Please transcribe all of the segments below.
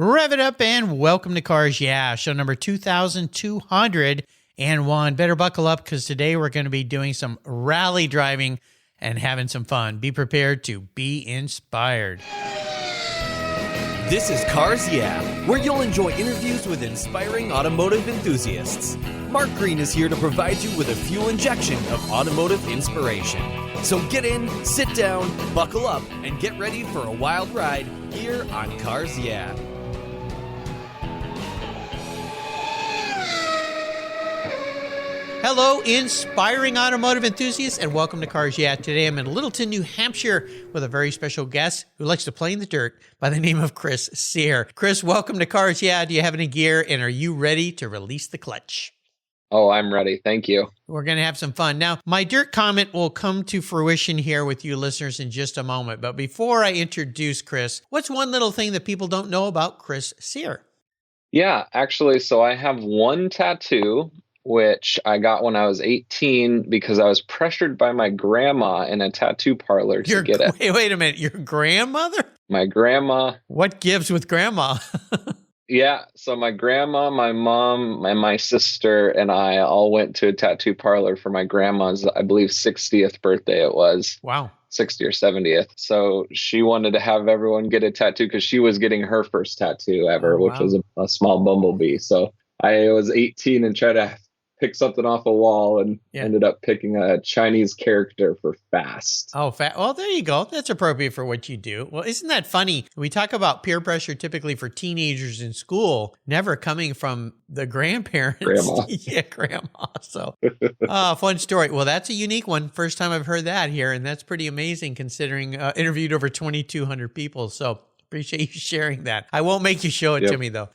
Rev it up and welcome to Cars Yeah, show number 2201. Better buckle up because today we're going to be doing some rally driving and having some fun. Be prepared to be inspired. This is Cars Yeah, where you'll enjoy interviews with inspiring automotive enthusiasts. Mark Green is here to provide you with a fuel injection of automotive inspiration. So get in, sit down, buckle up, and get ready for a wild ride here on Cars Yeah. Hello, inspiring automotive enthusiasts, and welcome to Cars Yeah. Today I'm in Littleton, New Hampshire with a very special guest who likes to play in the dirt by the name of Chris Cyr. Chris, welcome to Cars Yeah. Do you have any gear, and are you ready to release the clutch? Oh, I'm ready. Thank you. We're going to have some fun. Now, my dirt comment will come to fruition here with you listeners in just a moment. But before I introduce Chris, what's one little thing that people don't know about Chris Cyr? Yeah, actually, so I have one tattoo, which I got when I was 18 because I was pressured by my grandma in a tattoo parlor to get it. Wait a minute. Your grandmother? My grandma. What gives with grandma? Yeah, so my grandma, my mom, and my sister and I all went to a tattoo parlor for my grandma's, I believe, 60th birthday it was. Wow. 60th or 70th. So she wanted to have everyone get a tattoo because she was getting her first tattoo ever, which was a small bumblebee. So I was 18 and tried to pick something off a wall and ended up picking a Chinese character for fast. Oh, well, there you go. That's appropriate for what you do. Well, isn't that funny? We talk about peer pressure typically for teenagers in school, never coming from the grandparents. Grandma. Yeah, grandma. So, fun story. Well, that's a unique one. First time I've heard that here, and that's pretty amazing considering interviewed over 2,200 people. So, appreciate you sharing that. I won't make you show it to me, though.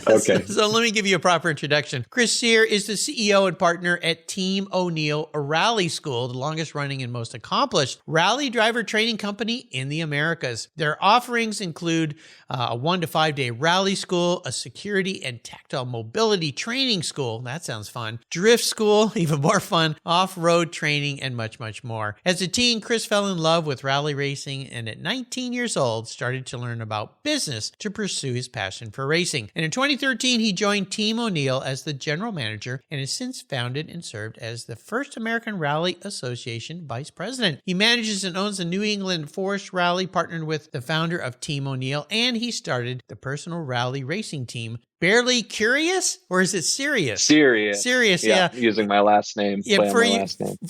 Okay. So let me give you a proper introduction. Chris Cyr is the CEO and partner at Team O'Neill Rally School, the longest running and most accomplished rally driver training company in the Americas. Their offerings include a 1 to 5 day rally school, a security and tactile mobility training school. That sounds fun. Drift school, even more fun. Off-road training, and much, much more. As a teen, Chris fell in love with rally racing and at 19 years old started to learn about business to pursue his passion for racing. And in 2013, he joined Team O'Neill as the general manager and has since founded and served as the first American Rally Association vice president. He manages and owns the New England Forest Rally, partnered with the founder of Team O'Neill, and he started the personal rally racing team, Barely Curious, or is it Serious? Serious. Serious, yeah. Using my last name. Yeah, for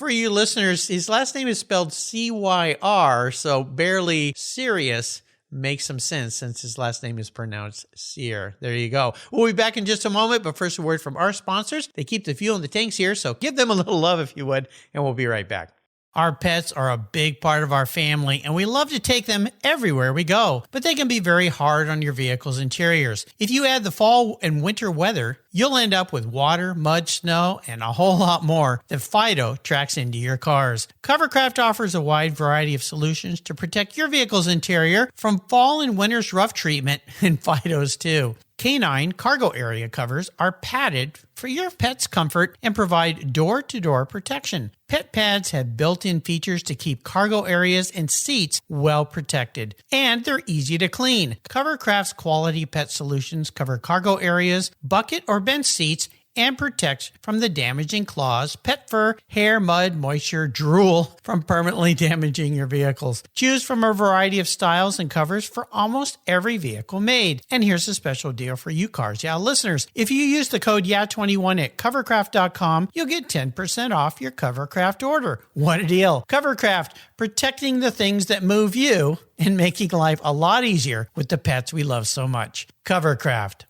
you listeners, his last name is spelled C-Y-R, so Barely Serious makes some sense since his last name is pronounced Cyr. There you go. We'll be back in just a moment, but first a word from our sponsors. They keep the fuel in the tanks here, so give them a little love if you would, and we'll be right back. Our pets are a big part of our family, and we love to take them everywhere we go, but they can be very hard on your vehicle's interiors. If you add the fall and winter weather, you'll end up with water, mud, snow, and a whole lot more that Fido tracks into your cars. Covercraft offers a wide variety of solutions to protect your vehicle's interior from fall and winter's rough treatment, and Fido's too. Canine cargo area covers are padded for your pet's comfort and provide door-to-door protection. Pet pads have built-in features to keep cargo areas and seats well protected, and they're easy to clean. Covercraft's quality pet solutions cover cargo areas, bucket or bench seats, and protects from the damaging claws, pet fur, hair, mud, moisture, drool from permanently damaging your vehicles. Choose from a variety of styles and covers for almost every vehicle made. And here's a special deal for you Cars Yeah listeners. If you use the code YEAH21 at covercraft.com, you'll get 10% off your Covercraft order. What a deal. Covercraft, protecting the things that move you and making life a lot easier with the pets we love so much. Covercraft.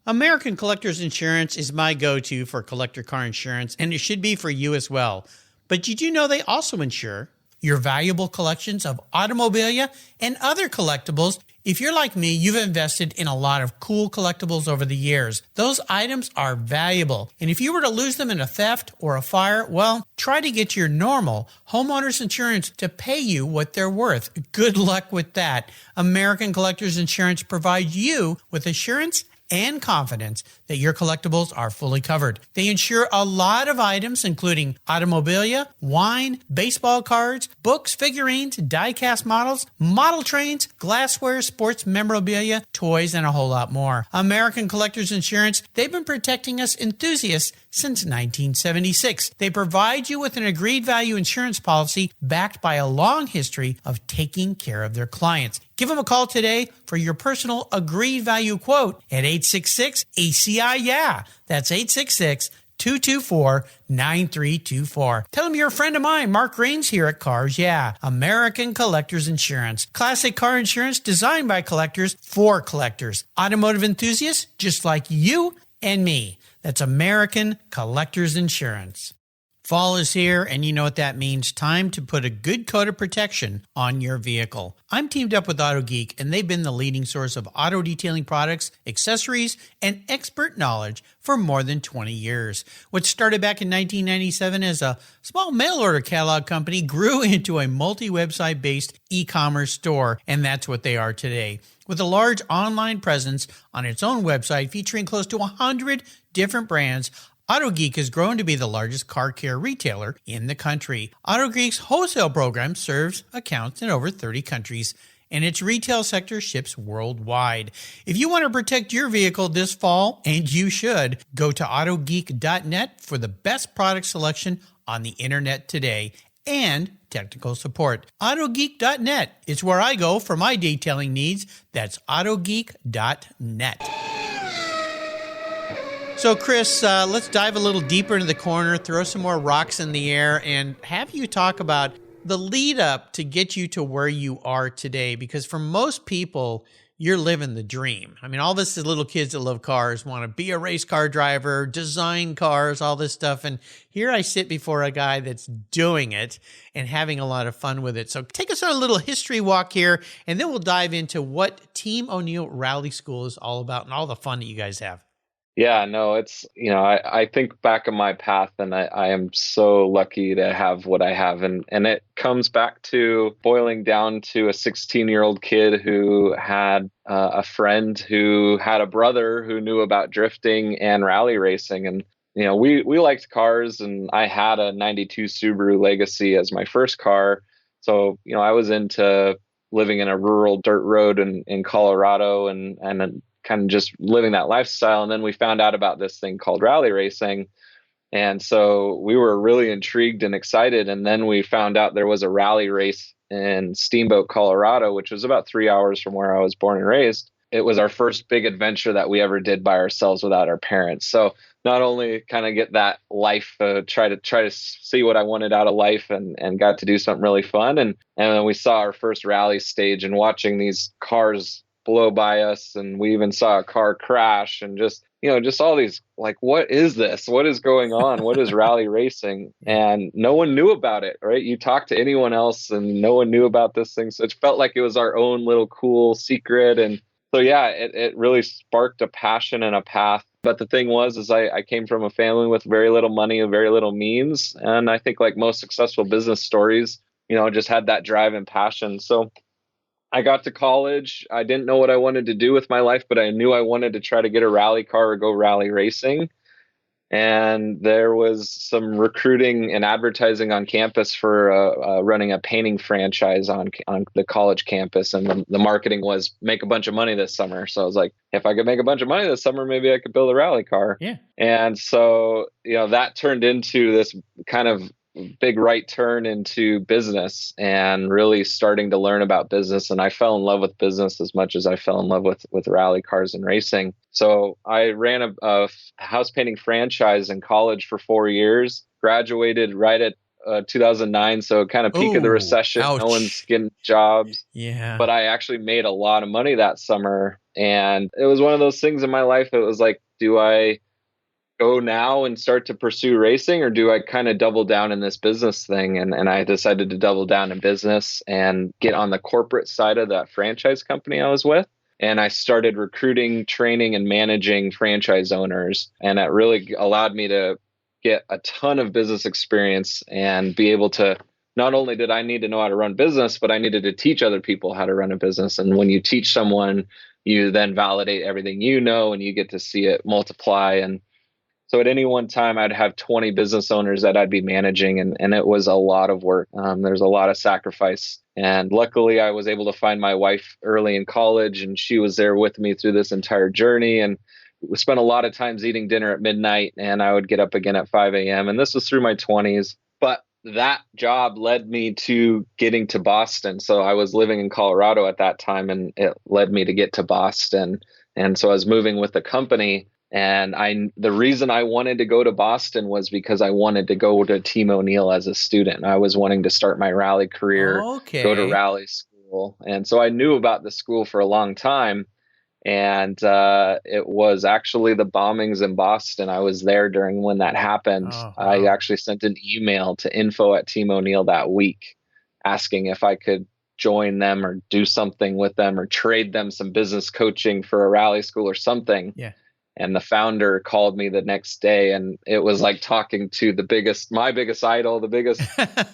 American Collectors Insurance is my go-to for collector car insurance, and it should be for you as well. But did you know they also insure your valuable collections of automobilia and other collectibles? If you're like me, you've invested in a lot of cool collectibles over the years. Those items are valuable, and if you were to lose them in a theft or a fire, well, try to get your normal homeowner's insurance to pay you what they're worth. Good luck with that. American Collectors Insurance provides you with assurance and confidence that your collectibles are fully covered. They insure a lot of items, including automobilia, wine, baseball cards, books, figurines, die-cast models, model trains, glassware, sports memorabilia, toys, and a whole lot more. American Collectors Insurance, they've been protecting us enthusiasts since 1976. They provide you with an agreed value insurance policy backed by a long history of taking care of their clients. Give them a call today for your personal agreed value quote at 866-ACI-YEAH. That's 866-224-9324. Tell them you're a friend of mine, Mark Rains here at Cars Yeah, American Collectors Insurance. Classic car insurance designed by collectors for collectors. Automotive enthusiasts just like you and me. That's American Collectors Insurance. Fall is here, and you know what that means. Time to put a good coat of protection on your vehicle. I'm teamed up with AutoGeek, and they've been the leading source of auto detailing products, accessories, and expert knowledge for more than 20 years. What started back in 1997 as a small mail-order catalog company grew into a multi-website based e-commerce store, and that's what they are today. With a large online presence on its own website featuring close to 100 different brands, AutoGeek has grown to be the largest car care retailer in the country. AutoGeek's wholesale program serves accounts in over 30 countries, and its retail sector ships worldwide. If you want to protect your vehicle this fall, and you should, go to autogeek.net for the best product selection on the internet today and technical support. AutoGeek.net is where I go for my detailing needs. That's autogeek.net. So, Chris, let's dive a little deeper into the corner, throw some more rocks in the air, and have you talk about the lead up to get you to where you are today. Because for most people, you're living the dream. I mean, all this is little kids that love cars, want to be a race car driver, design cars, all this stuff. And here I sit before a guy that's doing it and having a lot of fun with it. So take us on a little history walk here, and then we'll dive into what Team O'Neill Rally School is all about and all the fun that you guys have. Yeah, no, it's, I think back on my path, and I am so lucky to have what I have. And it comes back to boiling down to a 16-year-old kid who had a friend who had a brother who knew about drifting and rally racing. And, we liked cars, and I had a 92 Subaru Legacy as my first car. So, I was into living in a rural dirt road in Colorado and kind of just living that lifestyle. And then we found out about this thing called rally racing. And so we were really intrigued and excited. And then we found out there was a rally race in Steamboat, Colorado, which was about 3 hours from where I was born and raised. It was our first big adventure that we ever did by ourselves without our parents. So not only kind of get that life, try to see what I wanted out of life, and got to do something really fun. And then we saw our first rally stage, and watching these cars blow by us, and we even saw a car crash, and just all these, like, what is this? What is going on? What is rally racing? And no one knew about it, right? You talk to anyone else and no one knew about this thing. So it felt like it was our own little cool secret. And so, yeah, it really sparked a passion and a path. But the thing is I came from a family with very little money and very little means. And I think, like most successful business stories, just had that drive and passion. So I got to college. I didn't know what I wanted to do with my life, but I knew I wanted to try to get a rally car or go rally racing. And there was some recruiting and advertising on campus for running a painting franchise on the college campus. And the marketing was make a bunch of money this summer. So I was like, if I could make a bunch of money this summer, maybe I could build a rally car. Yeah. And so, that turned into this kind of big right turn into business, and really starting to learn about business. And I fell in love with business as much as I fell in love with rally cars and racing. So I ran a house painting franchise in college for 4 years, graduated right at 2009. So kind of peak of the recession. Ouch. No one's getting jobs. Yeah. But I actually made a lot of money that summer. And it was one of those things in my life. It was like, do I go now and start to pursue racing, or do I kind of double down in this business thing? And I decided to double down in business and get on the corporate side of that franchise company I was with. And I started recruiting, training, and managing franchise owners. And that really allowed me to get a ton of business experience and be able to, not only did I need to know how to run business, but I needed to teach other people how to run a business. And when you teach someone, you then validate everything you know, and you get to see it multiply. And so at any one time, I'd have 20 business owners that I'd be managing, and it was a lot of work. There's a lot of sacrifice. And luckily, I was able to find my wife early in college, and she was there with me through this entire journey. And we spent a lot of times eating dinner at midnight, and I would get up again at 5 a.m. And this was through my 20s. But that job led me to getting to Boston. So I was living in Colorado at that time, and it led me to get to Boston. And so I was moving with the company. And the reason I wanted to go to Boston was because I wanted to go to Team O'Neill as a student. I was wanting to start my rally career, go to rally school. And so I knew about the school for a long time. And it was actually the bombings in Boston. I was there during when that happened. Oh, wow. I actually sent an email to info@Team O'Neill that week asking if I could join them or do something with them or trade them some business coaching for a rally school or something. Yeah. And the founder called me the next day, and it was like talking to my biggest idol, the biggest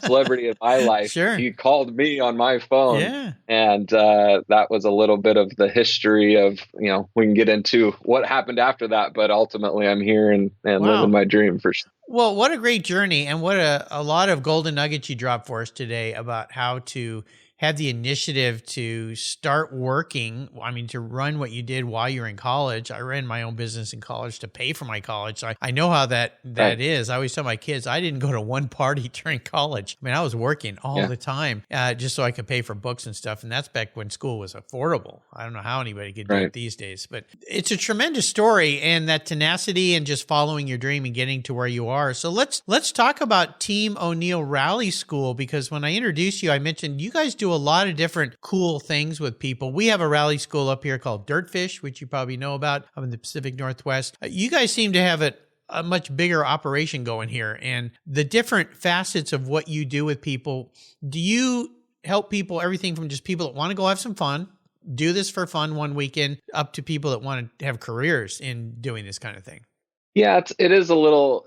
celebrity in my life. Sure. He called me on my phone. Yeah. And that was a little bit of the history of, we can get into what happened after that, but ultimately I'm here and Wow. living my dream for sure. Well, what a great journey, and what a lot of golden nuggets you dropped for us today about how to have the initiative to start working. I mean, to run what you did while you were in college. I ran my own business in college to pay for my college. So I know how that Right. is. I always tell my kids, I didn't go to one party during college. I mean, I was working all the time just so I could pay for books and stuff. And that's back when school was affordable. I don't know how anybody could do it these days, but it's a tremendous story, and that tenacity and just following your dream and getting to where you are. So let's talk about Team O'Neill Rally School, because when I introduced you, I mentioned you guys do a lot of different cool things with people. We have a rally school up here called Dirtfish, which you probably know about, up in the Pacific Northwest. You guys seem to have a much bigger operation going here, and the different facets of what you do with people. Do you help people, everything from just people that want to go have some fun, do this for fun one weekend, up to people that want to have careers in doing this kind of thing? Yeah, it is a little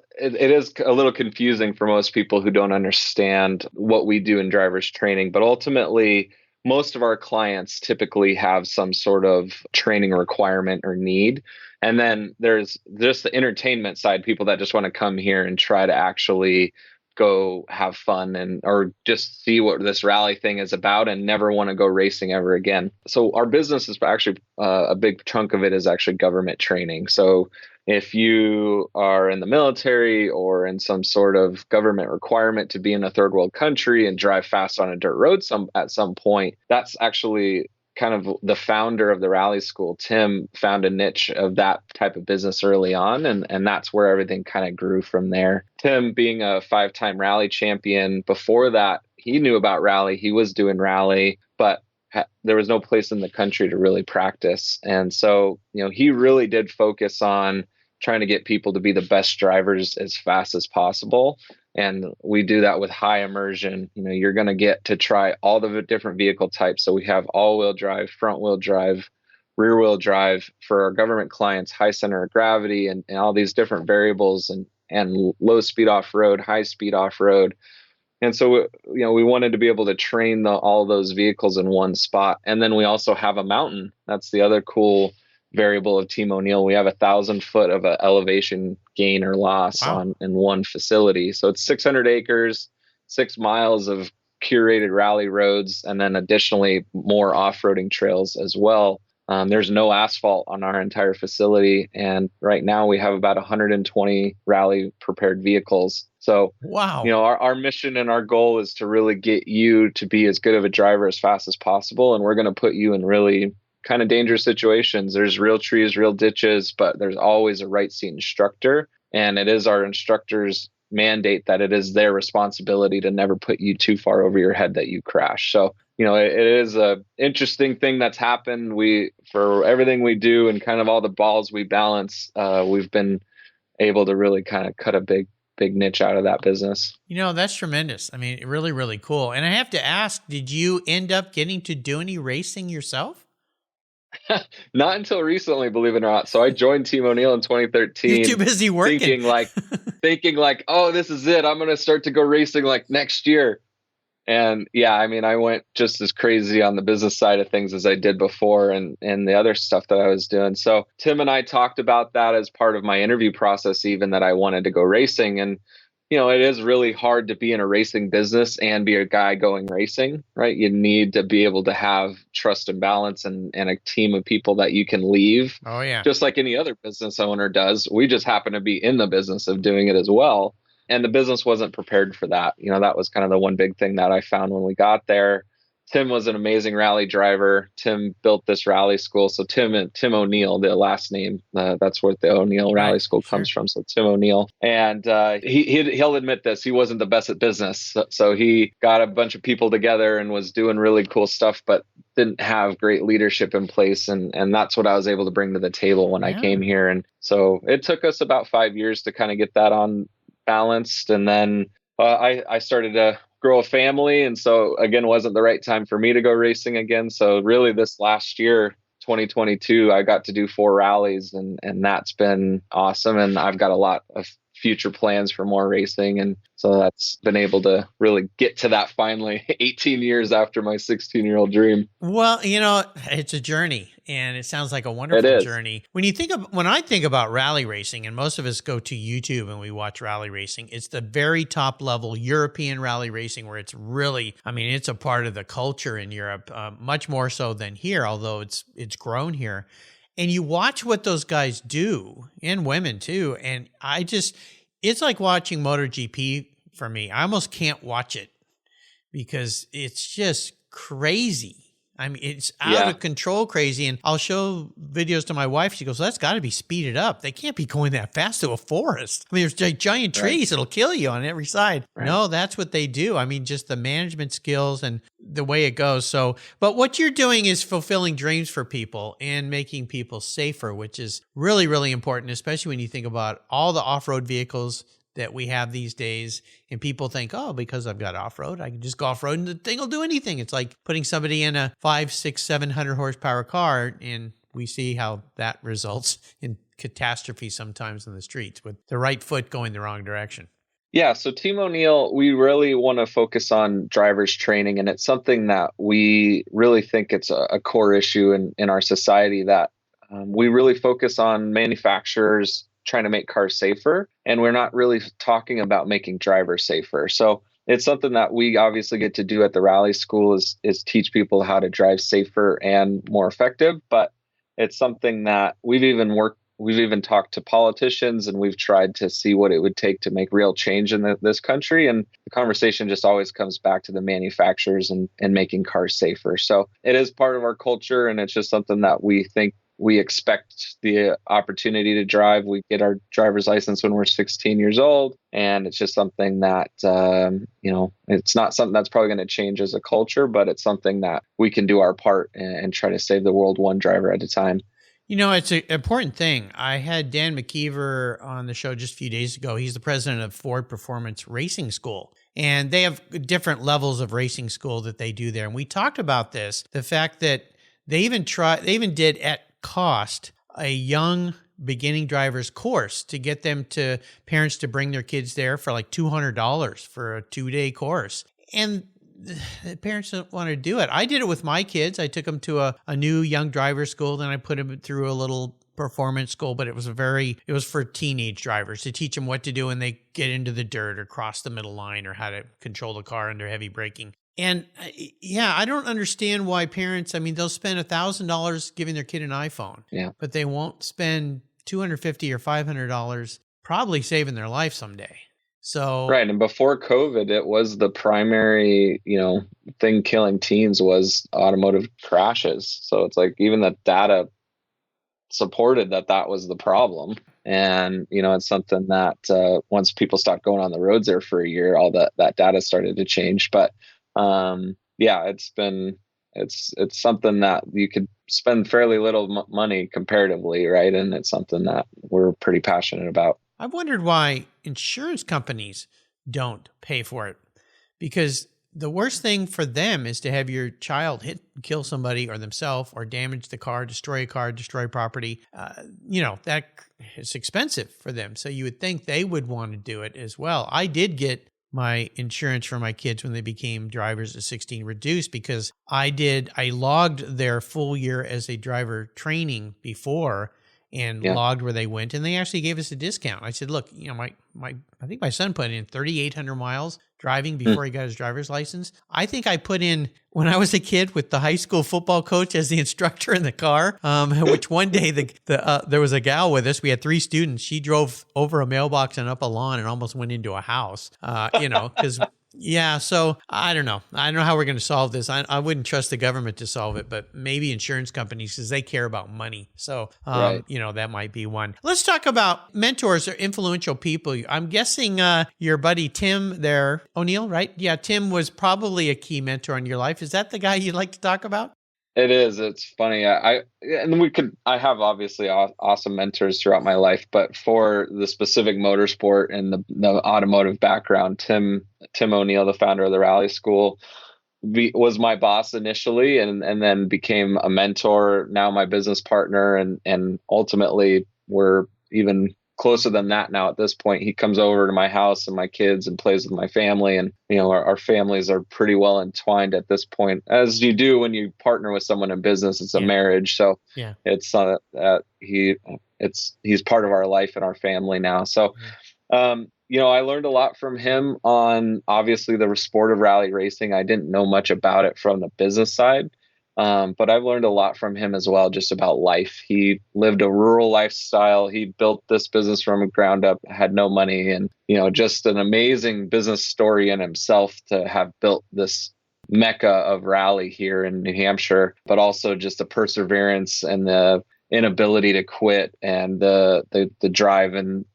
confusing for most people who don't understand what we do in driver's training. But ultimately, most of our clients typically have some sort of training requirement or need. And then there's just the entertainment side, people that just want to come here and try to actually go have fun or just see what this rally thing is about and never want to go racing ever again. So our business is actually a big chunk of it is actually government training. So if you are in the military or in some sort of government requirement to be in a third world country and drive fast on a dirt road at some point, that's actually kind of the founder of the rally school. Tim found a niche of that type of business early on, and that's where everything kind of grew from there. Tim being a 5-time rally champion, before that, he knew about rally. He was doing rally, but there was no place in the country to really practice. And so, he really did focus on trying to get people to be the best drivers as fast as possible. And we do that with high immersion. You're going to get to try all the different vehicle types. So we have all-wheel drive, front-wheel drive, rear-wheel drive for our government clients, high center of gravity, and all these different variables, and low-speed off-road, high-speed off-road. And so, we wanted to be able to train all those vehicles in one spot. And then we also have a mountain. That's the other cool variable of Team O'Neill. We have 1,000 foot of elevation gain or loss in one facility. So it's 600 acres, 6 miles of curated rally roads, and then additionally more off-roading trails as well. There's no asphalt on our entire facility. And right now we have about 120 rally prepared vehicles. So, our mission and our goal is to really get you to be as good of a driver as fast as possible. And we're going to put you in really kind of dangerous situations. There's real trees, real ditches, but there's always a right seat instructor. And it is our instructor's mandate that it is their responsibility to never put you too far over your head that you crash. So, it is a interesting thing that's happened. For everything we do and kind of all the balls we balance, we've been able to really kind of cut a big niche out of that business. That's tremendous. I mean, really, really cool. And I have to ask, did you end up getting to do any racing yourself? Not until recently, believe it or not. So I joined Team O'Neill in 2013. You're too busy working. Thinking like, oh, this is it. I'm going to start to go racing like next year. And yeah, I mean, I went just as crazy on the business side of things as I did before and the other stuff that I was doing. So Tim and I talked about that as part of my interview process, even that I wanted to go racing. And, it is really hard to be in a racing business and be a guy going racing, right? You need to be able to have trust and balance and a team of people that you can leave. Oh, yeah. Just like any other business owner does. We just happen to be in the business of doing it as well. And the business wasn't prepared for that. That was kind of the one big thing that I found when we got there. Tim was an amazing rally driver. Tim built this rally school. So Tim O'Neill, the last name, that's where the O'Neill Rally School comes from. So Tim O'Neill. And he'll admit this. He wasn't the best at business. So he got a bunch of people together and was doing really cool stuff, but didn't have great leadership in place. And that's what I was able to bring to the table when I came here. And so it took us about 5 years to kind of get that on balanced. And then I started to grow a family. And so again, wasn't the right time for me to go racing again. So really this last year, 2022, I got to do 4 rallies and that's been awesome. And I've got a lot of future plans for more racing. And so that's been able to really get to that finally 18 years after my 16-year-old dream. Well, it's a journey and it sounds like a wonderful journey. When I think about rally racing, and most of us go to YouTube and we watch rally racing, it's the very top level European rally racing where it's really, it's a part of the culture in Europe, much more so than here, although it's grown here. And you watch what those guys do, and women too. And it's like watching MotoGP for me. I almost can't watch it because it's just crazy. It's out of control crazy. And I'll show videos to my wife. She goes, that's got to be speeded up. They can't be going that fast to a forest. There's giant trees that'll kill you on every side. Right. No, that's what they do. Just the management skills and the way it goes. So, but what you're doing is fulfilling dreams for people and making people safer, which is really, really important, especially when you think about all the off-road vehicles that we have these days. And people think, because I've got off-road, I can just go off-road and the thing will do anything. It's like putting somebody in a 500, 600, 700 horsepower car, and we see how that results in catastrophe sometimes in the streets with the right foot going the wrong direction. Yeah, so Team O'Neill, we really want to focus on drivers training, and it's something that we really think it's a core issue in our society, that we really focus on manufacturers trying to make cars safer, and we're not really talking about making drivers safer. So it's something that we obviously get to do at the rally school is teach people how to drive safer and more effective. But it's something that we've even talked to politicians, and we've tried to see what it would take to make real change in this country. And the conversation just always comes back to the manufacturers and making cars safer. So it is part of our culture, and it's just something that we think we expect the opportunity to drive. We get our driver's license when we're 16 years old. And it's just something that, it's not something that's probably going to change as a culture, but it's something that we can do our part and try to save the world one driver at a time. It's an important thing. I had Dan McKeever on the show just a few days ago. He's the president of Ford Performance Racing School. And they have different levels of racing school that they do there. And we talked about this, the fact that they even did at cost a young beginning drivers course to get them to parents to bring their kids there for like $200 for a 2-day course. And the parents don't want to do it. I did it with my kids. I took them to a new young driver school. Then I put them through a little performance school, but it was for teenage drivers to teach them what to do when they get into the dirt or cross the middle line or how to control the car under heavy braking. And I don't understand why parents, they'll spend $1,000 giving their kid an iPhone, but they won't spend $250 or $500 probably saving their life someday. So right. And before COVID, it was the primary, thing killing teens was automotive crashes. So it's like even the data supported that was the problem. And, it's something that once people stopped going on the roads there for a year, all that data started to change. But it's something that you could spend fairly little money comparatively, right? And it's something that we're pretty passionate about. I've wondered why insurance companies don't pay for it, because the worst thing for them is to have your child kill somebody or themselves or damage the car, destroy property. That is expensive for them. So you would think they would want to do it as well. I did get my insurance for my kids when they became drivers at 16 reduced because I logged their full year as a driver training before and logged where they went, and they actually gave us a discount. I said, look, I think my son put in 3,800 miles driving before he got his driver's license. I think I put in when I was a kid with the high school football coach as the instructor in the car, which one day there was a gal with us. We had 3 students. She drove over a mailbox and up a lawn and almost went into a house, because so I don't know. I don't know how we're going to solve this. I wouldn't trust the government to solve it, but maybe insurance companies because they care about money. So, that might be one. Let's talk about mentors or influential people. I'm guessing your buddy Tim there, O'Neill, right? Yeah, Tim was probably a key mentor in your life. Is that the guy you'd like to talk about? It is. It's funny. I have obviously awesome mentors throughout my life, but for the specific motorsport and the automotive background, Tim O'Neill, the founder of the Rally School, was my boss initially, and then became a mentor. Now my business partner, and ultimately we're even closer than that now at this point. He comes over to my house and my kids and plays with my family, and our families are pretty well entwined at this point, as you do when you partner with someone in business. It's a marriage, so it's he's part of our life and our family now. So I learned a lot from him on obviously the sport of rally racing. I didn't know much about it from the business side. But I've learned a lot from him as well, just about life. He lived a rural lifestyle. He built this business from the ground up, had no money, and, just an amazing business story in himself to have built this mecca of rally here in New Hampshire, but also just the perseverance and the inability to quit and the drive and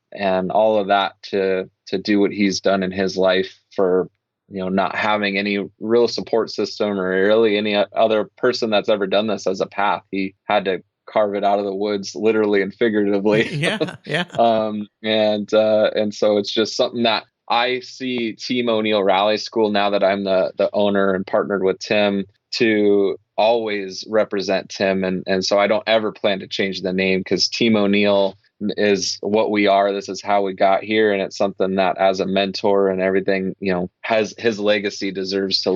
all of that to do what he's done in his life for not having any real support system or really any other person that's ever done this as a path. He had to carve it out of the woods, literally and figuratively. And so it's just something that I see Team O'Neill Rally School, now that I'm the owner and partnered with Tim, to always represent Tim. And so I don't ever plan to change the name, because Team O'Neill is what we are. This is how we got here. And it's something that, as a mentor and everything, has his legacy deserves to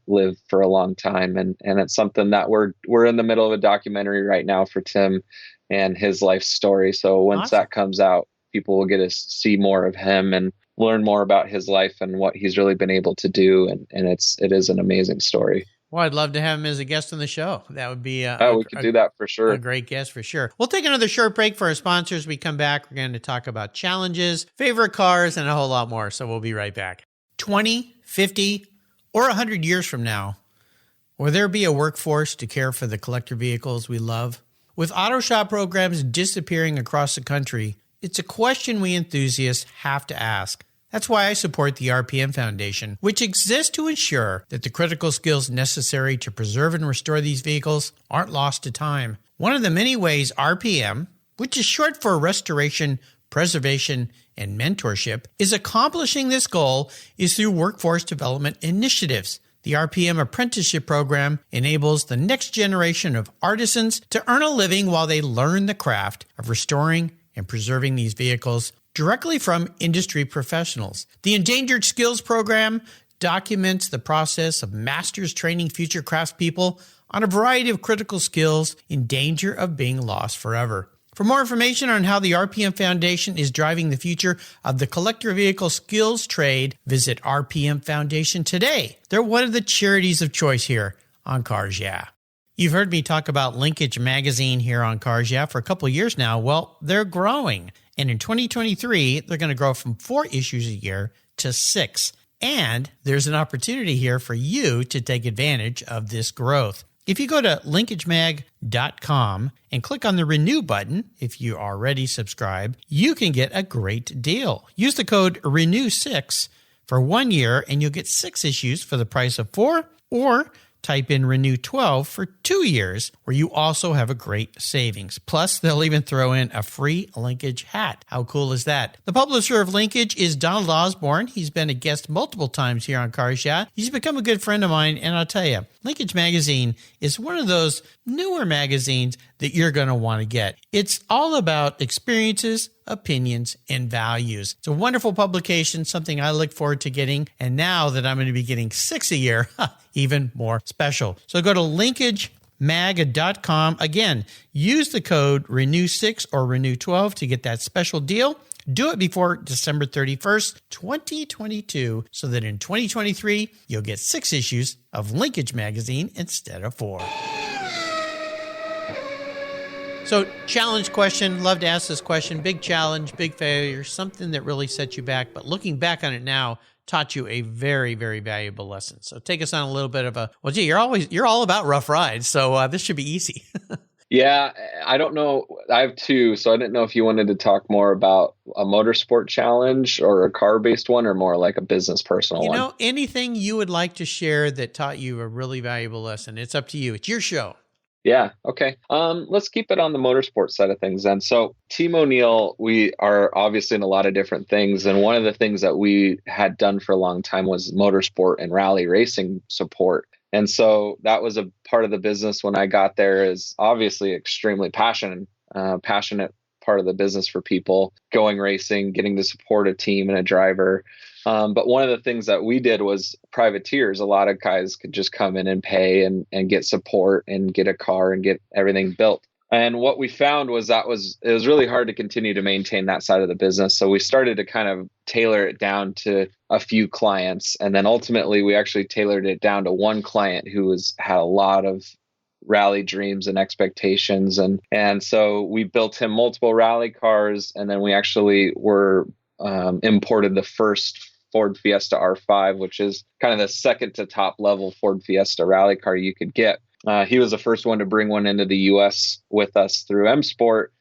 live for a long time. And it's something that we're in the middle of a documentary right now for Tim and his life story. So once that comes out, people will get to see more of him and learn more about his life and what he's really been able to do. And it is an amazing story. Well, I'd love to have him as a guest on the show. That would be we could do that for sure. A great guest for sure. We'll take another short break for our sponsors. We come back, we're going to talk about challenges, favorite cars, and a whole lot more. So we'll be right back. 20, 50, or 100 years from now, will there be a workforce to care for the collector vehicles we love? With auto shop programs disappearing across the country, it's a question we enthusiasts have to ask. That's why I support the RPM Foundation, which exists to ensure that the critical skills necessary to preserve and restore these vehicles aren't lost to time. One of the many ways RPM, which is short for Restoration, Preservation, and Mentorship, is accomplishing this goal is through workforce development initiatives. The RPM Apprenticeship Program enables the next generation of artisans to earn a living while they learn the craft of restoring and preserving these vehicles directly from industry professionals. The Endangered Skills Program documents the process of masters training future craftspeople on a variety of critical skills in danger of being lost forever. For more information on how the RPM Foundation is driving the future of the collector vehicle skills trade, visit RPM Foundation today. They're one of the charities of choice here on Cars Yeah! You've heard me talk about Linkage Magazine here on Cars Yeah! For a couple of years now. Well, they're growing. And in 2023, they're going to grow from 4 issues a year to 6. And there's an opportunity here for you to take advantage of this growth. If you go to linkagemag.com and click on the Renew button, if you already subscribe, you can get a great deal. Use the code RENEW6 for 1 year, and you'll get 6 issues for the price of 4, or type in Renew 12 for 2 years, where you also have a great savings. Plus, they'll even throw in a free Linkage hat. How cool is that? The publisher of Linkage is Donald Osborne. He's been a guest multiple times here on Cars Yeah! He's become a good friend of mine, and I'll tell you, Linkage Magazine is one of those newer magazines that you're going to want to get. It's all about experiences, opinions, and values. It's a wonderful publication, something I look forward to getting. And now that I'm going to be getting 6 a year, even more special. So go to linkagemag.com. Again, use the code RENEW6 or RENEW12 to get that special deal. Do it before December 31st, 2022, so that in 2023, you'll get 6 issues of Linkage Magazine instead of 4. So, challenge question. Love to ask this question. Big challenge, big failure, something that really set you back, but looking back on it now, taught you a very, very valuable lesson. So take us on a little bit of you're all about rough rides, so this should be easy. Yeah, I don't know. I have 2, so I didn't know if you wanted to talk more about a motorsport challenge or a car-based one, or more like a business personal one. Anything you would like to share that taught you a really valuable lesson. It's up to you. It's your show. Yeah. Okay. Let's keep it on the motorsport side of things then. So Team O'Neill, we are obviously in a lot of different things. And one of the things that we had done for a long time was motorsport and rally racing support. And so that was a part of the business when I got there, is obviously extremely passionate part of the business for people going racing, getting to support a team and a driver. But one of the things that we did was privateers. A lot of guys could just come in and pay and get support and get a car and get everything built. And what we found was it was really hard to continue to maintain that side of the business. So we started to kind of tailor it down to a few clients. And then ultimately we actually tailored it down to one client who had a lot of rally dreams and expectations. And so we built him multiple rally cars. And then we actually imported the first Ford Fiesta R5, which is kind of the second to top level Ford Fiesta rally car you could get. He was the first one to bring one into the U.S. with us through M Sport.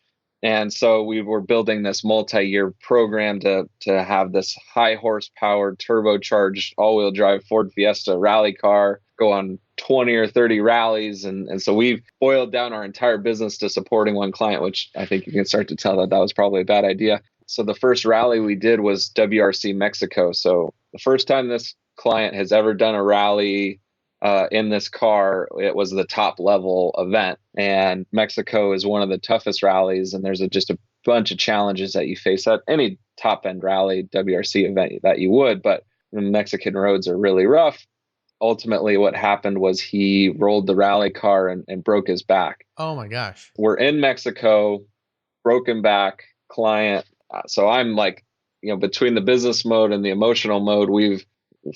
And so we were building this multi-year program to have this high horsepower, turbocharged, all-wheel drive Ford Fiesta rally car go on 20 or 30 rallies. And so we've boiled down our entire business to supporting one client, which I think you can start to tell that was probably a bad idea. So the first rally we did was WRC Mexico. So the first time this client has ever done a rally in this car, it was the top level event. And Mexico is one of the toughest rallies. And there's just a bunch of challenges that you face at any top end rally WRC event that you would, but the Mexican roads are really rough. Ultimately, what happened was he rolled the rally car and broke his back. Oh my gosh. We're in Mexico, broken back, client. So I'm like, between the business mode and the emotional mode,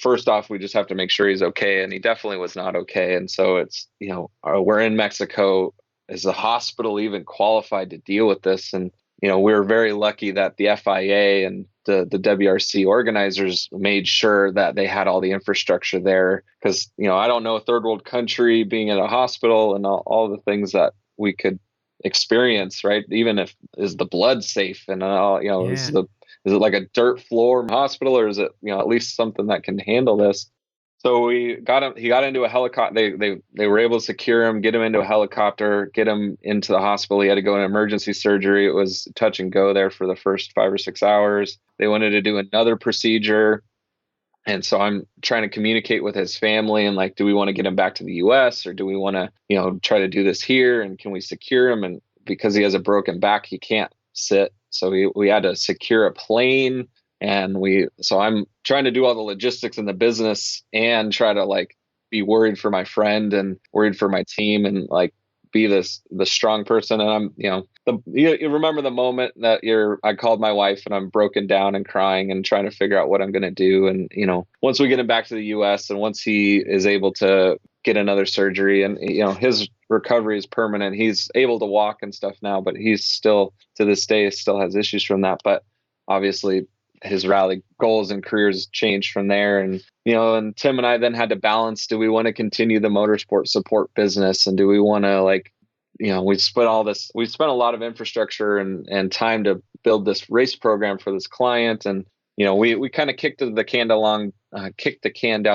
first off, we just have to make sure he's okay. And he definitely was not okay. And so it's, we're in Mexico. Is the hospital even qualified to deal with this? And, we're very lucky that the FIA and the WRC organizers made sure that they had all the infrastructure there. Because, I don't know a third world country being in a hospital and all the things that we could experience, right? Even if, is the blood safe and is it like a dirt floor hospital, or is it at least something that can handle this? So he got into a helicopter. They were able to secure him, get him into a helicopter, get him into the hospital. He had to go in emergency surgery. It was touch and go there for the first 5 or 6 hours. They wanted to do another procedure. And so I'm trying to communicate with his family and do we want to get him back to the US, or do we want to, try to do this here? And can we secure him? And because he has a broken back, he can't sit. So we had to secure a plane, so I'm trying to do all the logistics in the business and try to be worried for my friend and worried for my team and be the strong person. And I'm, you remember the moment that I called my wife and I'm broken down and crying and trying to figure out what I'm going to do. And, once we get him back to the US and once he is able to get another surgery and, his recovery is permanent, he's able to walk and stuff now, but he's still to this day still has issues from that. But obviously his rally goals and careers changed from there. And, and Tim and I then had to balance, do we want to continue the motorsport support business? And do we want to we spent a lot of infrastructure and time to build this race program for this client. And, we kind of kicked the can down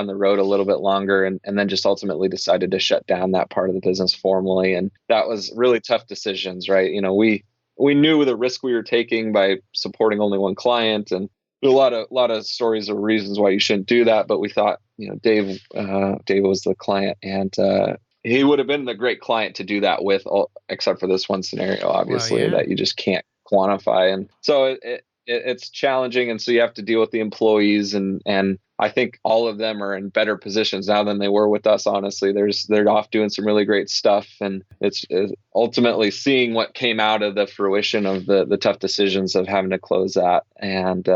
the road a little bit longer and then just ultimately decided to shut down that part of the business formally. And that was really tough decisions, right? We knew the risk we were taking by supporting only one client, and a lot of stories or reasons why you shouldn't do that. But we thought, Dave was the client, and he would have been the great client to do that with, except for this one scenario, obviously, that you just can't quantify. And so it's challenging. And so you have to deal with the employees, and I think all of them are in better positions now than they were with us. Honestly, they're off doing some really great stuff, and it's ultimately seeing what came out of the fruition of the tough decisions of having to close that. And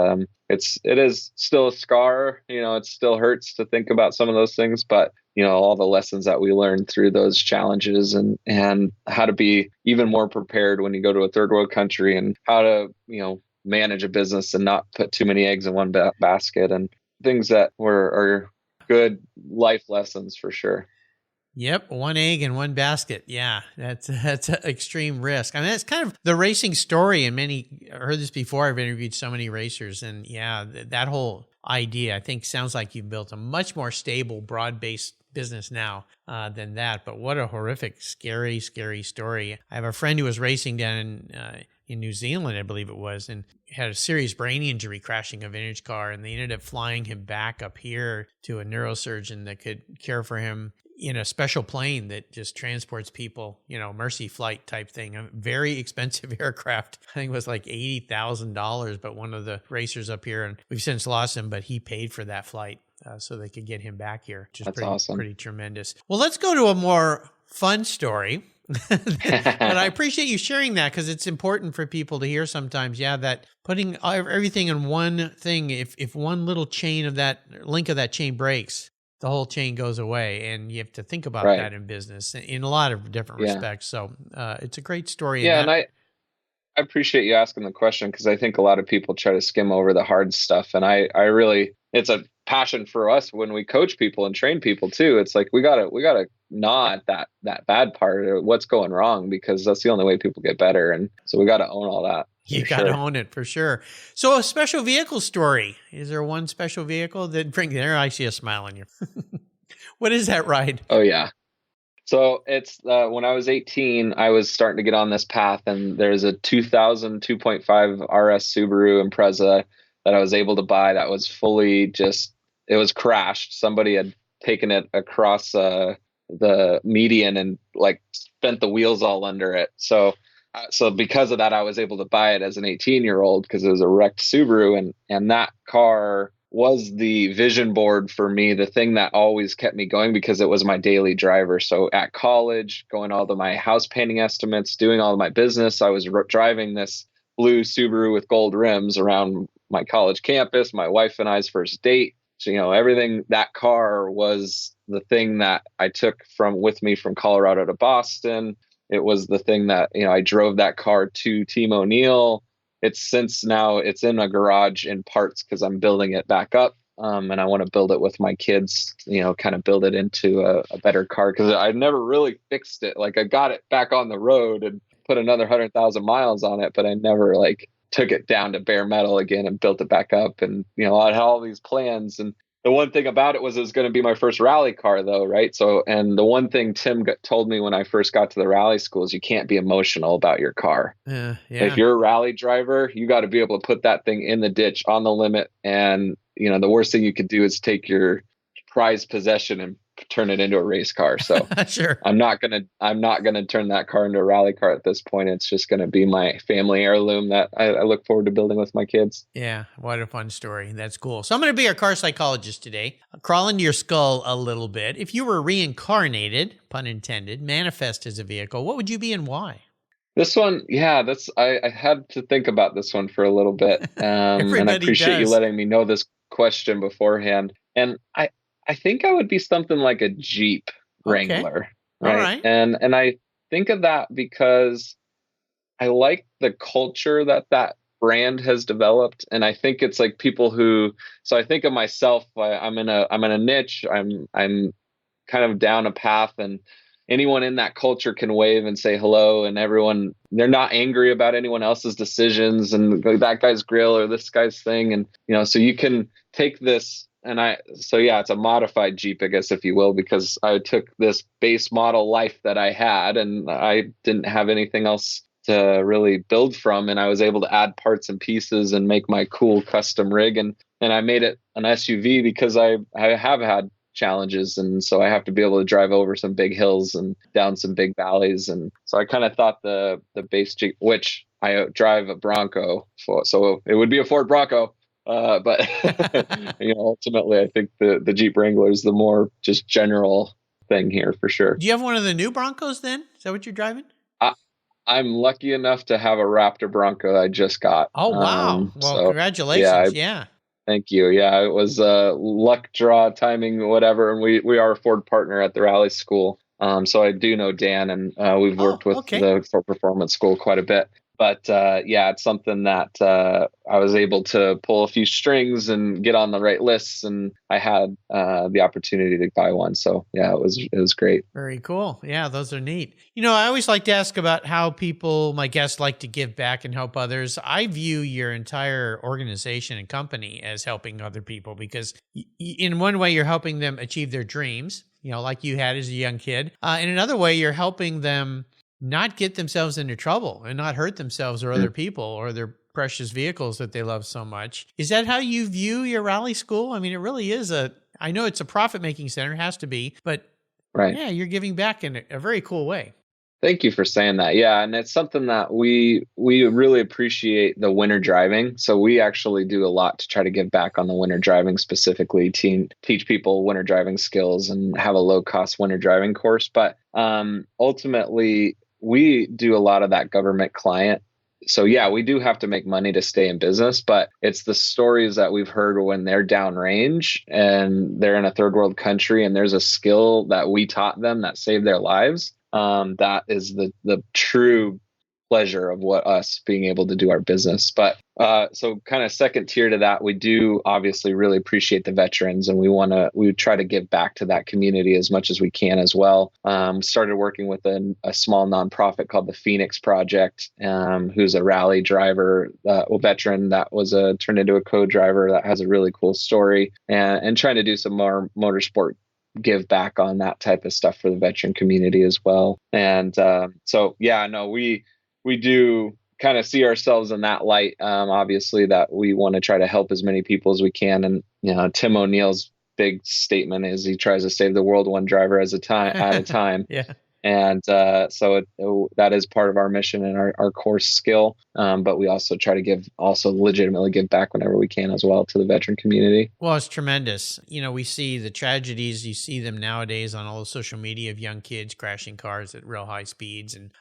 it is still a scar. It still hurts to think about some of those things, but all the lessons that we learned through those challenges, and how to be even more prepared when you go to a third world country, and how to manage a business and not put too many eggs in one basket, and things that are good life lessons for sure. Yep, one egg in one basket. Yeah, that's an extreme risk. I mean, that's kind of the racing story. And I heard this before. I've interviewed so many racers, and yeah, that whole idea, I think, sounds like you've built a much more stable, broad-based business now than that. But what a horrific, scary, scary story. I have a friend who was racing down in New Zealand, I believe it was, and had a serious brain injury crashing a vintage car, and they ended up flying him back up here to a neurosurgeon that could care for him in a special plane that just transports people, Mercy flight type thing. A very expensive aircraft. I think it was like $80,000, but one of the racers up here, and we've since lost him, but he paid for that flight so they could get him back here, which is awesome. Pretty tremendous. Well, let's go to a more fun story. But I appreciate you sharing that, because it's important for people to hear sometimes. Yeah, that putting everything in one thing, if one little chain of that link of that chain breaks, the whole chain goes away, and you have to think about that in business in a lot of different respects. So it's a great story. Yeah, and I appreciate you asking the question, because I think a lot of people try to skim over the hard stuff, and I really, it's a passion for us when we coach people and train people too. It's like we gotta gnaw at that bad part of what's going wrong, because that's the only way people get better, and so we got to own all that. You got to own it for sure. So a special vehicle story. Is there one special vehicle that there? I see a smile on you. What is that ride? Oh yeah. So it's when I was 18, I was starting to get on this path, and there's a 2000 2.5 RS Subaru Impreza that I was able to buy that was fully it was crashed. Somebody had taken it across the median and like bent the wheels all under it. So because of that, I was able to buy it as an 18-year-old, because it was a wrecked Subaru, and that car was the vision board for me, the thing that always kept me going, because it was my daily driver. So at college, going all to my house painting estimates, doing all of my business, I was driving this blue Subaru with gold rims around my college campus, my wife and I's first date. So, everything, that car was the thing that I took with me from Colorado to Boston. It was the thing that, I drove that car to Team O'Neill. It's in a garage in parts, because I'm building it back up. And I want to build it with my kids, kind of build it into a better car, because I never really fixed it. Like, I got it back on the road and put another 100,000 miles on it, but I never took it down to bare metal again and built it back up. And, I had all these plans. And the one thing about it was going to be my first rally car though. Right. So, and the one thing Tim told me when I first got to the rally school is you can't be emotional about your car. Yeah. If you're a rally driver, you got to be able to put that thing in the ditch on the limit. And, the worst thing you could do is take your prized possession and turn it into a race car. So sure. I'm not going to turn that car into a rally car at this point. It's just going to be my family heirloom that I look forward to building with my kids. Yeah. What a fun story. That's cool. So I'm going to be your car psychologist today. I'll crawl into your skull a little bit. If you were reincarnated, pun intended, manifest as a vehicle, what would you be and why? This one, yeah, I had to think about this one for a little bit. And I appreciate you letting me know this question beforehand. And I think I would be something like a Jeep Wrangler. Okay. Right? All right. And I think of that because I like the culture that brand has developed. And I think it's like people so I think of myself, I'm in a niche, I'm kind of down a path, and anyone in that culture can wave and say hello, and everyone, they're not angry about anyone else's decisions and that guy's grill or this guy's thing. And, so you can take this. It's a modified Jeep, I guess, if you will, because I took this base model life that I had and I didn't have anything else to really build from. And I was able to add parts and pieces and make my cool custom rig. And I made it an SUV because I have had challenges. And so I have to be able to drive over some big hills and down some big valleys. And so I kind of thought the base Jeep, which I drive a Bronco, so it would be a Ford Bronco. But ultimately, I think the Jeep Wrangler is the more just general thing here for sure. Do you have one of the new Broncos then? Is that what you're driving? I'm lucky enough to have a Raptor Bronco I just got. Oh, wow. Well, so, congratulations. Yeah. Thank you. Yeah, it was luck, draw, timing, whatever. And we are a Ford partner at the Rally School. So I do know Dan, and we've worked with the Ford Performance School quite a bit. But it's something that I was able to pull a few strings and get on the right lists, and I had the opportunity to buy one. So yeah, it was great. Very cool. Yeah, those are neat. I always like to ask about how my guests like to give back and help others. I view your entire organization and company as helping other people because in one way you're helping them achieve their dreams, like you had as a young kid. In another way, you're helping them not get themselves into trouble and not hurt themselves or other people or their precious vehicles that they love so much. Is that how you view your Rally School? I mean, it really is I know it's a profit-making center, it has to be, but right. Yeah, you're giving back in a very cool way. Thank you for saying that. Yeah, and it's something that we really appreciate the winter driving. So we actually do a lot to try to give back on the winter driving, specifically teach people winter driving skills and have a low-cost winter driving course. But ultimately, we do a lot of that government client. So yeah, we do have to make money to stay in business, but it's the stories that we've heard when they're downrange and they're in a third world country and there's a skill that we taught them that saved their lives. That is the true pleasure of us being able to do our business. But so kind of second tier to that, we do obviously really appreciate the veterans, and we try to give back to that community as much as we can as well. Started working with a small nonprofit called the Phoenix Project, who's a rally driver, a veteran that was turned into a co-driver that has a really cool story, and trying to do some more motorsport give back on that type of stuff for the veteran community as well. And we do kind of see ourselves in that light. Obviously, that we want to try to help as many people as we can. And Tim O'Neill's big statement is he tries to save the world one driver at a time. Yeah. And that is part of our mission and our core skill. But we also try to legitimately give back whenever we can as well to the veteran community. Well, it's tremendous. We see the tragedies. You see them nowadays on all the social media of young kids crashing cars at real high speeds, and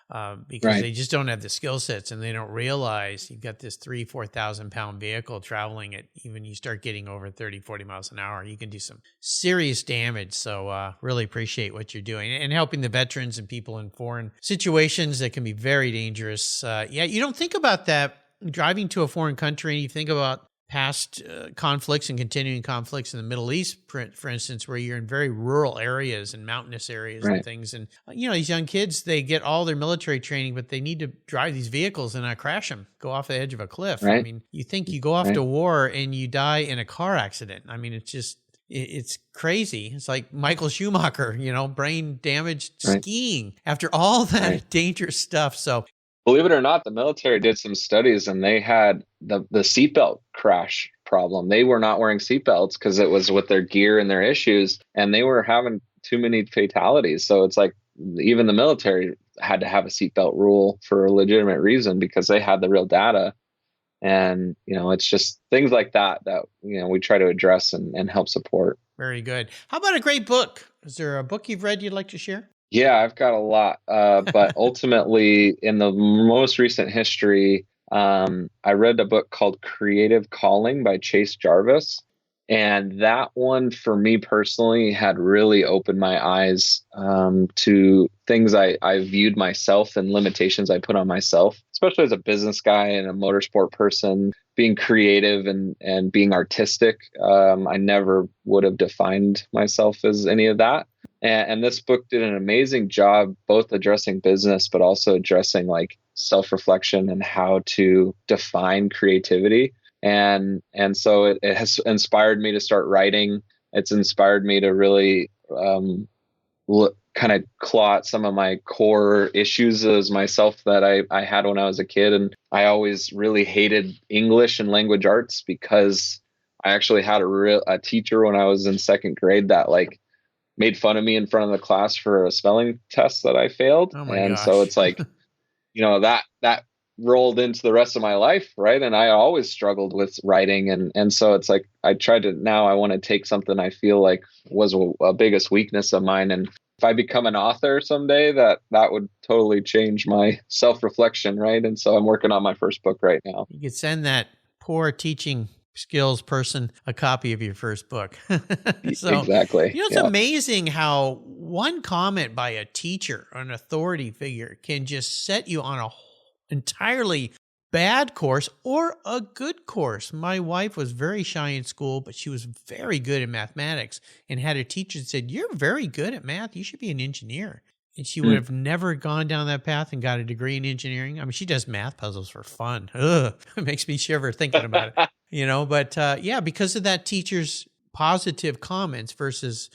because they just don't have the skill sets and they don't realize you've got this 3,000-4,000 pound vehicle traveling at even you start getting over 30-40 miles an hour, you can do some serious damage. So really appreciate what you're doing and helping the veterans and people in foreign situations that can be very dangerous. You don't think about that driving to a foreign country. You think about past conflicts and continuing conflicts in the Middle East, for instance, where you're in very rural areas and mountainous areas and things. And, these young kids, they get all their military training, but they need to drive these vehicles and not crash them, go off the edge of a cliff. Right. I mean, you think you go off to war and you die in a car accident. I mean, it's crazy. It's like Michael Schumacher, brain damaged skiing after all that dangerous stuff. So believe it or not, the military did some studies and they had the seatbelt crash problem. They were not wearing seatbelts because it was with their gear and their issues, and they were having too many fatalities. So it's like even the military had to have a seatbelt rule for a legitimate reason because they had the real data. And, it's just things like that we try to address and help support. Very good. How about a great book? Is there a book you've read you'd like to share? Yeah, I've got a lot. But ultimately, in the most recent history, I read a book called Creative Calling by Chase Jarvis. And that one, for me personally, had really opened my eyes to things I viewed myself and limitations I put on myself, especially as a business guy and a motorsport person, being creative and being artistic. I never would have defined myself as any of that. And this book did an amazing job, both addressing business, but also addressing like self-reflection and how to define creativity. And so it has inspired me to start writing. It's inspired me to really kind of claw at some of my core issues as myself that I had when I was a kid. And I always really hated English and language arts because I actually had a teacher when I was in second grade that like made fun of me in front of the class for a spelling test that I failed. Oh my and gosh. So it's like, that rolled into the rest of my life, right? And I always struggled with writing, and so it's like I want to take something I feel like was a biggest weakness of mine, and if I become an author someday, that would totally change my self-reflection, right? And so I'm working on my first book right now. You could send that poor teaching skills person a copy of your first book. So, exactly. It's amazing how one comment by a teacher or an authority figure can just set you on a entirely bad course or a good course. My wife was very shy in school, but she was very good at mathematics and had a teacher that said, "You're very good at math. You should be an engineer." And she would have never gone down that path and got a degree in engineering. I mean, she does math puzzles for fun. Ugh, it makes me shiver thinking about it, but because of that teacher's positive comments versus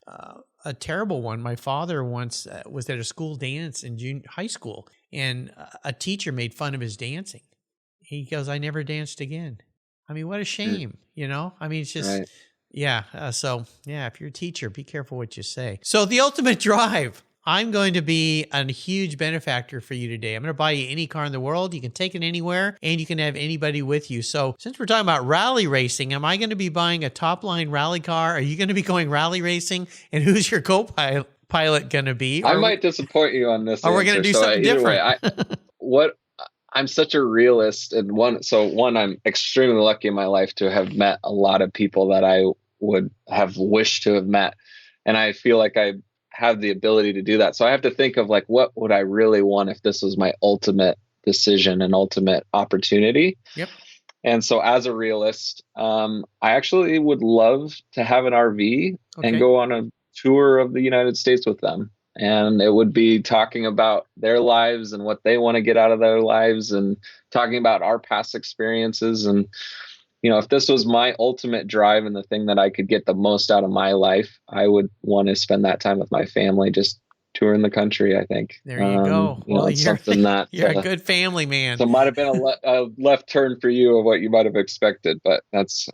a terrible one. My father once was at a school dance in high school, and a teacher made fun of his dancing. He goes, "I never danced again." I mean, what a shame, I mean, it's just, right. If you're a teacher, be careful what you say. So the ultimate drive. I'm going to be a huge benefactor for you today. I'm going to buy you any car in the world. You can take it anywhere, and you can have anybody with you. So since we're talking about rally racing, am I going to be buying a top-line rally car? Are you going to be going rally racing? And who's your co-pilot going to be? I might disappoint you on this. Or we're going to do something different. I'm such a realist, and I'm extremely lucky in my life to have met a lot of people that I would have wished to have met, and I feel like I have the ability to do that. So I have to think of like, what would I really want if this was my ultimate decision and ultimate opportunity? Yep. And so as a realist, I actually would love to have an RV and go on a tour of the United States with them. And it would be talking about their lives and what they want to get out of their lives, and talking about our past experiences. And if this was my ultimate drive and the thing that I could get the most out of my life, I would want to spend that time with my family, just touring the country, I think. There you go. Well, it's something that you're a good family man. So it might have been a left turn for you of what you might have expected, but this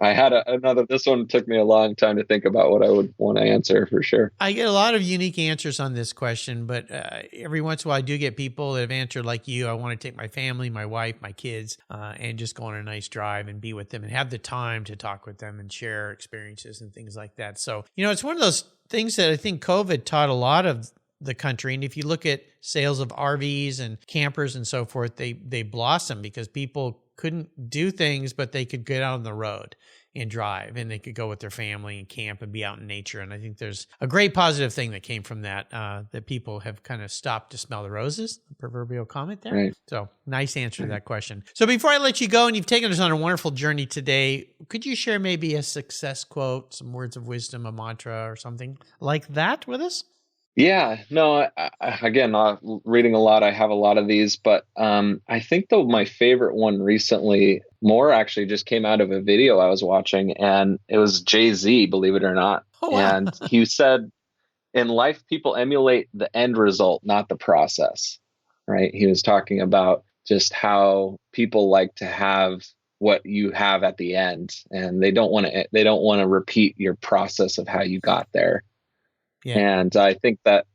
one took me a long time to think about what I would want to answer for sure. I get a lot of unique answers on this question, but every once in a while I do get people that have answered like you. I want to take my family, my wife, my kids, and just go on a nice drive and be with them and have the time to talk with them and share experiences and things like that. So, it's one of those things that I think COVID taught a lot of the country. And if you look at sales of RVs and campers and so forth, they blossomed because people couldn't do things, but they could get out on the road and drive, and they could go with their family and camp and be out in nature. And I think there's a great positive thing that came from that, that people have kind of stopped to smell the roses, the proverbial comment there. Right. So nice answer to that question. So before I let you go, and you've taken us on a wonderful journey today, could you share maybe a success quote, some words of wisdom, a mantra or something like that with us? Yeah, no, again, reading a lot. I have a lot of these, but I think my favorite one recently more actually just came out of a video I was watching, and it was Jay-Z, believe it or not. Oh, wow. And he said, in life, people emulate the end result, not the process, right? He was talking about just how people like to have what you have at the end, and they don't want to repeat your process of how you got there. Yeah. And I think that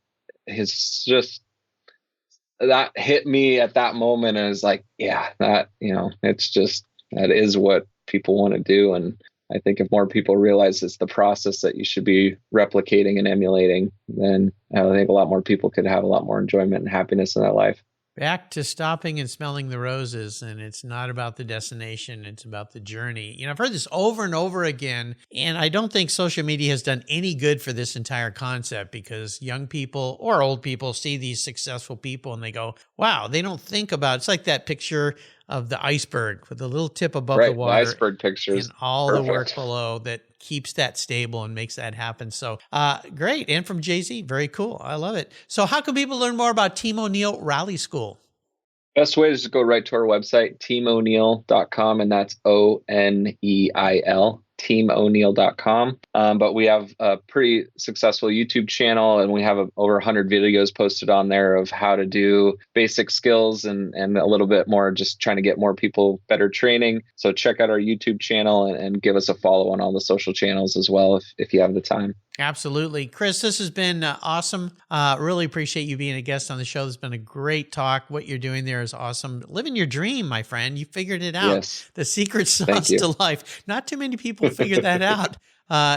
that hit me at that moment, and it's like, yeah, that, that is what people want to do. And I think if more people realize it's the process that you should be replicating and emulating, then I think a lot more people could have a lot more enjoyment and happiness in their life. Back to stopping and smelling the roses, and it's not about the destination, it's about the journey. I've heard this over and over again, and I don't think social media has done any good for this entire concept, because young people or old people see these successful people and they go, wow, they don't think about, it's like that picture of the iceberg with the little tip above the water. The iceberg pictures. And all the work below that keeps that stable and makes that happen. So great. And from Jay-Z, very cool. I love it. So how can people learn more about Team O'Neill Rally School? Best way is to go right to our website, teamoneil.com, and that's ONEIL, teamoneil.com. But we have a pretty successful YouTube channel, and we have over 100 videos posted on there of how to do basic skills and a little bit more, just trying to get more people better training. So check out our YouTube channel and give us a follow on all the social channels as well if you have the time. Absolutely. Chris, this has been awesome. Really appreciate you being a guest on the show. This has been a great talk. What you're doing there is awesome. Living your dream, my friend. You figured it out. Yes. The secret sauce to life. Not too many people figure that out.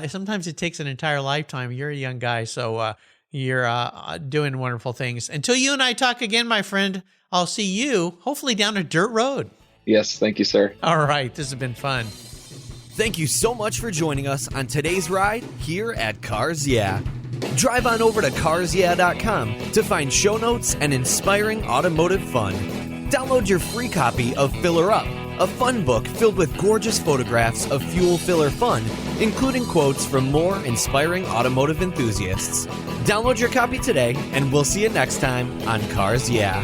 Sometimes it takes an entire lifetime. You're a young guy, so you're doing wonderful things. Until you and I talk again, my friend, I'll see you hopefully down a dirt road. Yes. Thank you, sir. All right. This has been fun. Thank you so much for joining us on today's ride here at Cars Yeah. Drive on over to carsyeah.com to find show notes and inspiring automotive fun. Download your free copy of Filler Up, a fun book filled with gorgeous photographs of fuel filler fun, including quotes from more inspiring automotive enthusiasts. Download your copy today, and we'll see you next time on Cars Yeah.